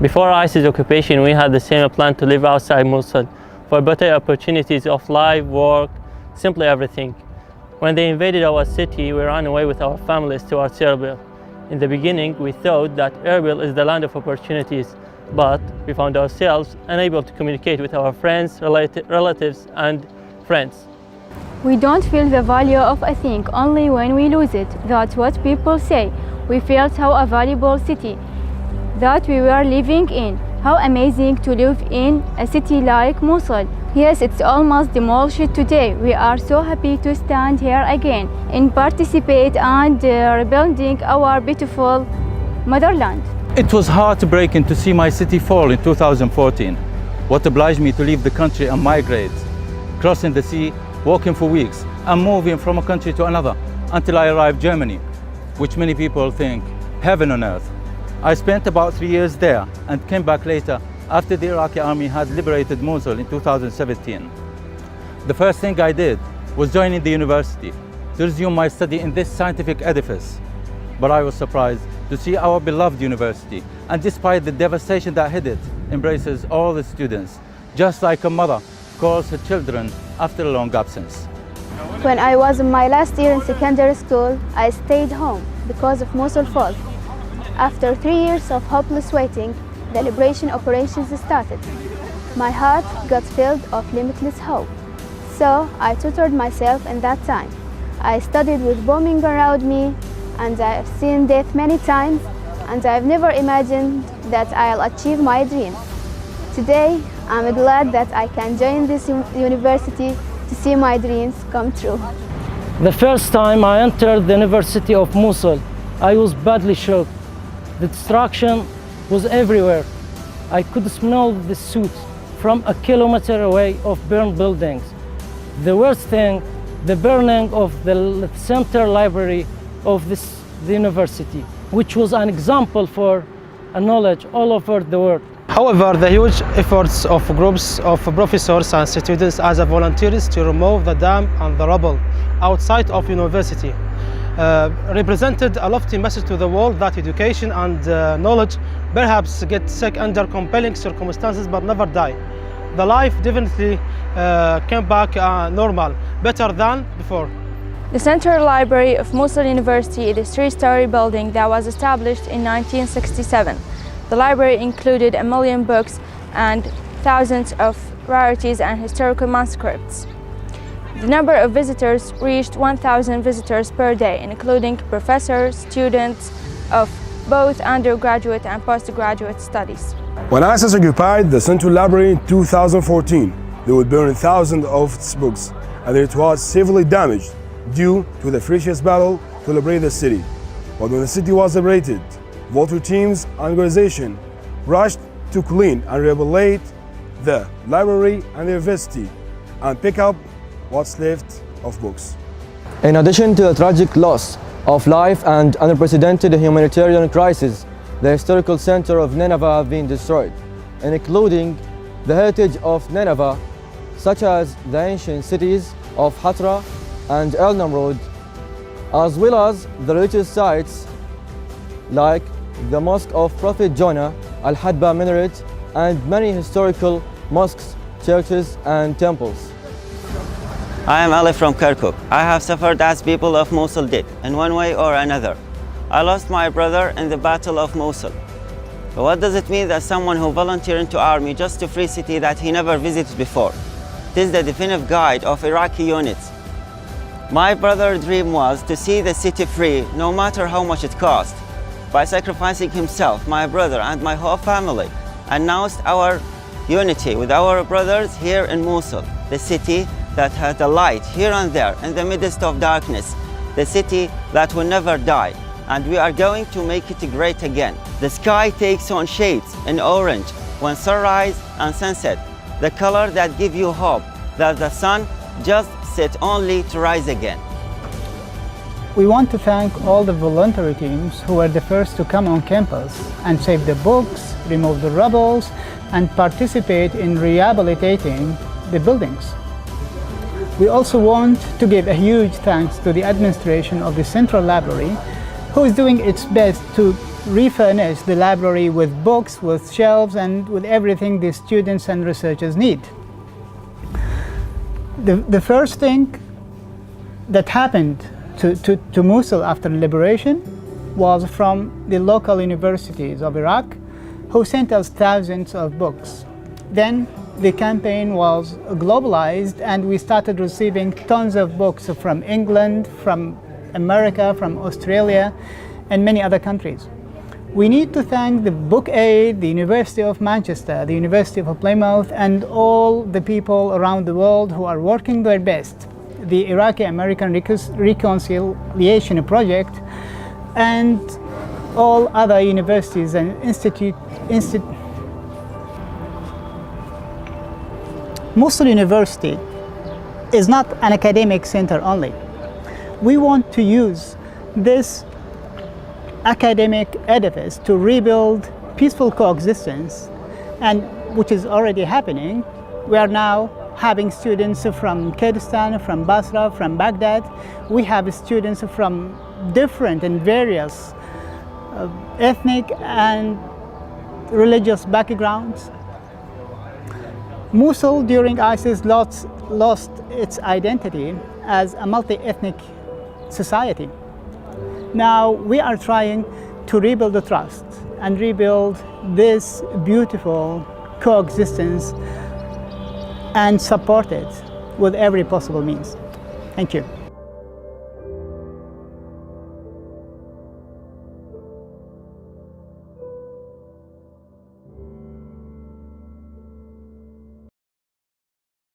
Before ISIS occupation, we had the same plan to live outside Mosul for better opportunities of life, work, simply everything. When they invaded our city, we ran away with our families towards Erbil. In the beginning, we thought that Erbil is the land of opportunities, but we found ourselves unable to communicate with our friends, relatives, and friends. We don't feel the value of a thing only when we lose it. That's what people say. We felt how a valuable city that we were living in. How amazing to live in a city like Mosul. Yes, it's almost demolished today. We are so happy to stand here again and participate and rebuilding our beautiful motherland. It was heartbreaking to see my city fall in 2014. What obliged me to leave the country and migrate, crossing the sea, walking for weeks, and moving from a country to another until I arrived Germany, which many people think heaven on earth. I spent about 3 years there and came back later after the Iraqi army had liberated Mosul in 2017. The first thing I did was joining the university to resume my study in this scientific edifice. But I was surprised to see our beloved university, and despite the devastation that hit it, embraces all the students, just like a mother calls her children after a long absence. When I was in my last year in secondary school, I stayed home because of Mosul fall. After 3 years of hopeless waiting, the liberation operations started. My heart got filled of limitless hope. So I tutored myself in that time. I studied with bombing around me, and I've seen death many times, and I've never imagined that I'll achieve my dreams. Today, I'm glad that I can join this university to see my dreams come true. The first time I entered the University of Mosul, I was badly shocked. The destruction was everywhere. I could smell the soot from a kilometer away of burned buildings. The worst thing, the burning of the center library of the university, which was an example for knowledge all over the world. However, the huge efforts of groups of professors and students as volunteers to remove the dam and the rubble outside of university represented a lofty message to the world that education and knowledge perhaps get sick under compelling circumstances but never die. The life definitely came back normal, better than before. The Central Library of Mosul University is a three-story building that was established in 1967. The library included 1 million books and thousands of rarities and historical manuscripts. The number of visitors reached 1,000 visitors per day, including professors, students of both undergraduate and postgraduate studies. When ISIS occupied the Central Library in 2014, they would burn thousands of its books, and it was severely damaged due to the furious battle to liberate the city. But when the city was liberated, volunteer teams and organizations rushed to clean and rehabilitate the library and the university and pick up what's left of books. In addition to the tragic loss of life and unprecedented humanitarian crisis, the historical center of Nineveh have been destroyed, including the heritage of Nineveh, such as the ancient cities of Hatra and El-Namrud, as well as the religious sites like the Mosque of Prophet Jonah, Al-Hadba Minaret, and many historical mosques, churches, and temples. I am Ali from Kirkuk. I have suffered as people of Mosul did, in one way or another. I lost my brother in the Battle of Mosul. But what does it mean that someone who volunteered into army just to free city that he never visited before? This is the definitive guide of Iraqi units. My brother's dream was to see the city free, no matter how much it cost. By sacrificing himself, my brother and my whole family announced our unity with our brothers here in Mosul, the city that had a light here and there in the midst of darkness, the city that will never die, and we are going to make it great again. The sky takes on shades in orange when sunrise and sunset, the color that give you hope that the sun just set only to rise again. We want to thank all the voluntary teams who were the first to come on campus and save the books, remove the rubble, and participate in rehabilitating the buildings. We also want to give a huge thanks to the administration of the Central Library, who is doing its best to refurnish the library with books, with shelves, and with everything the students and researchers need. The first thing that happened to Mosul after liberation was from the local universities of Iraq, who sent us thousands of books. Then the campaign was globalized and we started receiving tons of books from England, from America, from Australia, and many other countries. We need to thank the Book Aid, the University of Manchester, the University of Plymouth, and all the people around the world who are working their best. The Iraqi-American Reconciliation Project, and all other universities and institutes. Mosul University is not an academic center only. We want to use this academic edifice to rebuild peaceful coexistence, and which is already happening. We are now having students from Kurdistan, from Basra, from Baghdad. We have students from different and various ethnic and religious backgrounds. Mosul during ISIS lost its identity as a multi-ethnic society. Now we are trying to rebuild the trust and rebuild this beautiful coexistence and support it with every possible means. Thank you.